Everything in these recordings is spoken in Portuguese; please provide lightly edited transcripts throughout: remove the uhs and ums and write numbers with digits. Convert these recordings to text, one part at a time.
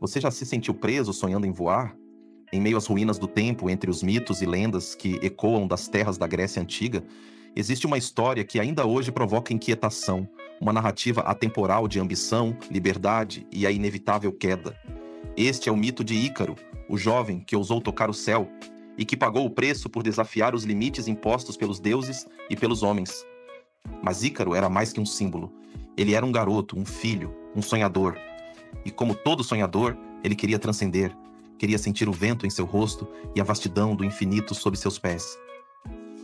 Você já se sentiu preso sonhando em voar? Em meio às ruínas do tempo, entre os mitos e lendas que ecoam das terras da Grécia Antiga, existe uma história que ainda hoje provoca inquietação, uma narrativa atemporal de ambição, liberdade e a inevitável queda. Este é o mito de Ícaro, o jovem que ousou tocar o céu e que pagou o preço por desafiar os limites impostos pelos deuses e pelos homens. Mas Ícaro era mais que um símbolo. Ele era um garoto, um filho, um sonhador. E como todo sonhador, ele queria transcender, queria sentir o vento em seu rosto e a vastidão do infinito sob seus pés.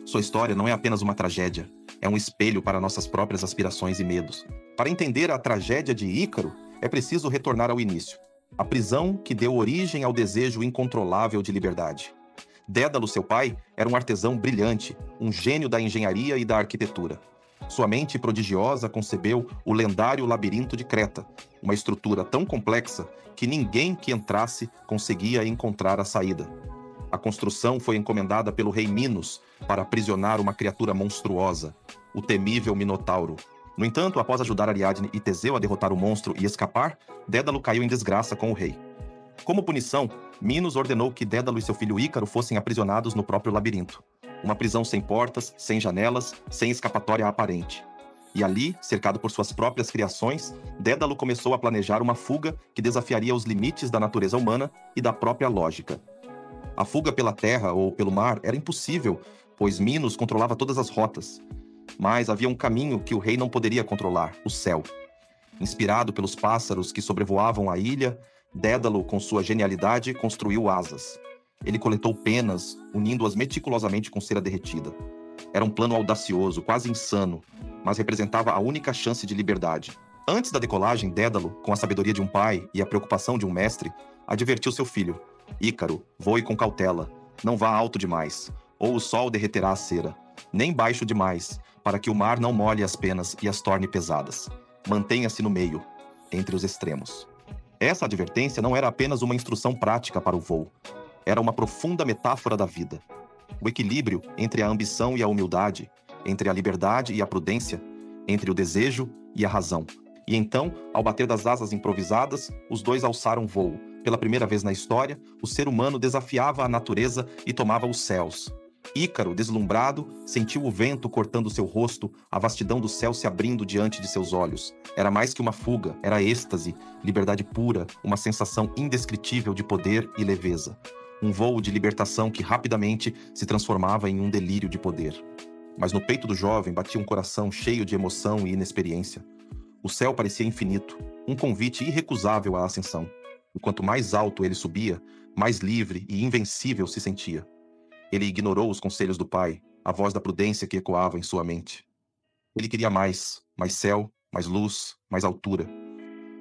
Sua história não é apenas uma tragédia, é um espelho para nossas próprias aspirações e medos. Para entender a tragédia de Ícaro, é preciso retornar ao início. A prisão que deu origem ao desejo incontrolável de liberdade. Dédalo, seu pai, era um artesão brilhante, um gênio da engenharia e da arquitetura. Sua mente prodigiosa concebeu o lendário labirinto de Creta, uma estrutura tão complexa que ninguém que entrasse conseguia encontrar a saída. A construção foi encomendada pelo rei Minos para aprisionar uma criatura monstruosa, o temível Minotauro. No entanto, após ajudar Ariadne e Teseu a derrotar o monstro e escapar, Dédalo caiu em desgraça com o rei. Como punição, Minos ordenou que Dédalo e seu filho Ícaro fossem aprisionados no próprio labirinto. Uma prisão sem portas, sem janelas, sem escapatória aparente. E ali, cercado por suas próprias criações, Dédalo começou a planejar uma fuga que desafiaria os limites da natureza humana e da própria lógica. A fuga pela terra ou pelo mar era impossível, pois Minos controlava todas as rotas. Mas havia um caminho que o rei não poderia controlar: o céu. Inspirado pelos pássaros que sobrevoavam a ilha, Dédalo, com sua genialidade, construiu asas. Ele coletou penas, unindo-as meticulosamente com cera derretida. Era um plano audacioso, quase insano, mas representava a única chance de liberdade. Antes da decolagem, Dédalo, com a sabedoria de um pai e a preocupação de um mestre, advertiu seu filho: Ícaro, voe com cautela, não vá alto demais, ou o sol derreterá a cera, nem baixo demais, para que o mar não molhe as penas e as torne pesadas. Mantenha-se no meio, entre os extremos. Essa advertência não era apenas uma instrução prática para o voo. Era uma profunda metáfora da vida. O equilíbrio entre a ambição e a humildade, entre a liberdade e a prudência, entre o desejo e a razão. E então, ao bater das asas improvisadas, os dois alçaram voo. Pela primeira vez na história, o ser humano desafiava a natureza e tomava os céus. Ícaro, deslumbrado, sentiu o vento cortando seu rosto, a vastidão do céu se abrindo diante de seus olhos. Era mais que uma fuga, era êxtase, liberdade pura, uma sensação indescritível de poder e leveza. Um voo de libertação que rapidamente se transformava em um delírio de poder. Mas no peito do jovem batia um coração cheio de emoção e inexperiência. O céu parecia infinito, um convite irrecusável à ascensão. E quanto mais alto ele subia, mais livre e invencível se sentia. Ele ignorou os conselhos do pai, a voz da prudência que ecoava em sua mente. Ele queria mais céu, mais luz, mais altura.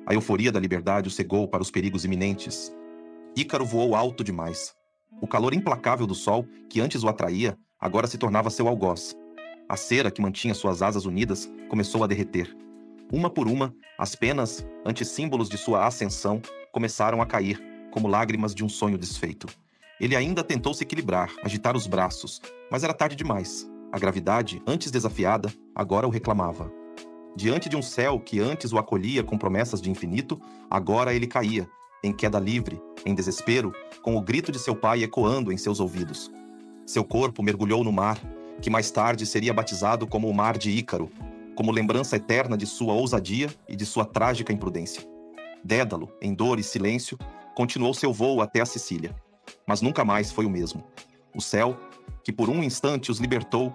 A euforia da liberdade o cegou para os perigos iminentes. Ícaro voou alto demais. O calor implacável do sol, que antes o atraía, agora se tornava seu algoz. A cera que mantinha suas asas unidas começou a derreter. Uma por uma, as penas, antissímbolos de sua ascensão, começaram a cair, como lágrimas de um sonho desfeito. Ele ainda tentou se equilibrar, agitar os braços, mas era tarde demais. A gravidade, antes desafiada, agora o reclamava. Diante de um céu que antes o acolhia com promessas de infinito, agora ele caía, em queda livre, em desespero, com o grito de seu pai ecoando em seus ouvidos. Seu corpo mergulhou no mar, que mais tarde seria batizado como o Mar de Ícaro, como lembrança eterna de sua ousadia e de sua trágica imprudência. Dédalo, em dor e silêncio, continuou seu voo até a Sicília. Mas nunca mais foi o mesmo. O céu, que por um instante os libertou,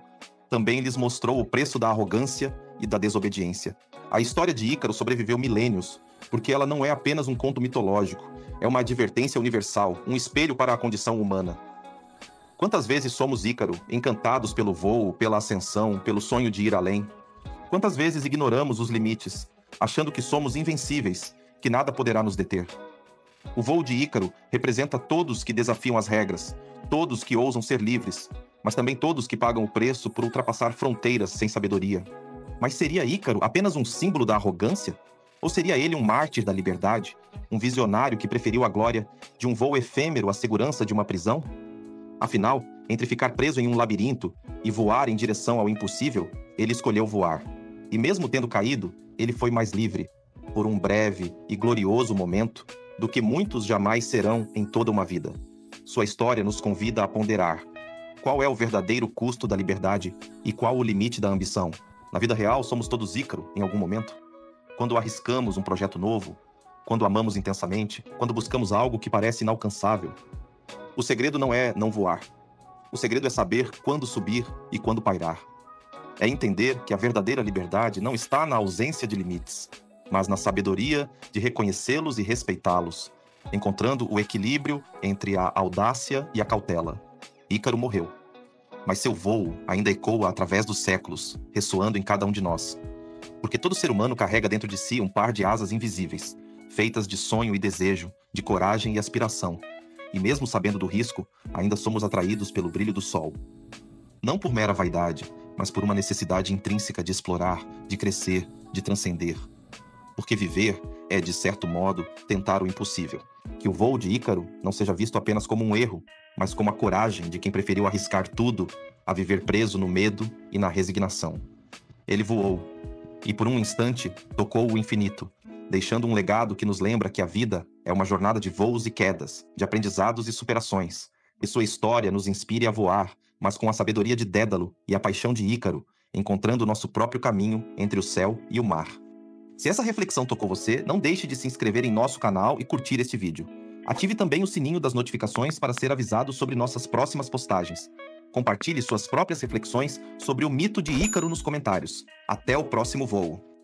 também lhes mostrou o preço da arrogância e da desobediência. A história de Ícaro sobreviveu milênios, porque ela não é apenas um conto mitológico, é uma advertência universal, um espelho para a condição humana. Quantas vezes somos Ícaro, encantados pelo voo, pela ascensão, pelo sonho de ir além? Quantas vezes ignoramos os limites, achando que somos invencíveis, que nada poderá nos deter? O voo de Ícaro representa todos que desafiam as regras, todos que ousam ser livres, mas também todos que pagam o preço por ultrapassar fronteiras sem sabedoria. Mas seria Ícaro apenas um símbolo da arrogância? Ou seria ele um mártir da liberdade, um visionário que preferiu a glória de um voo efêmero à segurança de uma prisão? Afinal, entre ficar preso em um labirinto e voar em direção ao impossível, ele escolheu voar. E mesmo tendo caído, ele foi mais livre. Por um breve e glorioso momento, do que muitos jamais serão em toda uma vida. Sua história nos convida a ponderar: qual é o verdadeiro custo da liberdade e qual o limite da ambição? Na vida real, somos todos Ícaro em algum momento. Quando arriscamos um projeto novo, quando amamos intensamente, quando buscamos algo que parece inalcançável. O segredo não é não voar. O segredo é saber quando subir e quando pairar. É entender que a verdadeira liberdade não está na ausência de limites, mas na sabedoria de reconhecê-los e respeitá-los, encontrando o equilíbrio entre a audácia e a cautela. Ícaro morreu, mas seu voo ainda ecoa através dos séculos, ressoando em cada um de nós. Porque todo ser humano carrega dentro de si um par de asas invisíveis, feitas de sonho e desejo, de coragem e aspiração. E mesmo sabendo do risco, ainda somos atraídos pelo brilho do sol. Não por mera vaidade, mas por uma necessidade intrínseca de explorar, de crescer, de transcender. Porque viver é, de certo modo, tentar o impossível. Que o voo de Ícaro não seja visto apenas como um erro, mas como a coragem de quem preferiu arriscar tudo a viver preso no medo e na resignação. Ele voou, e por um instante tocou o infinito, deixando um legado que nos lembra que a vida é uma jornada de voos e quedas, de aprendizados e superações. E sua história nos inspire a voar, mas com a sabedoria de Dédalo e a paixão de Ícaro, encontrando o nosso próprio caminho entre o céu e o mar. Se essa reflexão tocou você, não deixe de se inscrever em nosso canal e curtir este vídeo. Ative também o sininho das notificações para ser avisado sobre nossas próximas postagens. Compartilhe suas próprias reflexões sobre o mito de Ícaro nos comentários. Até o próximo voo!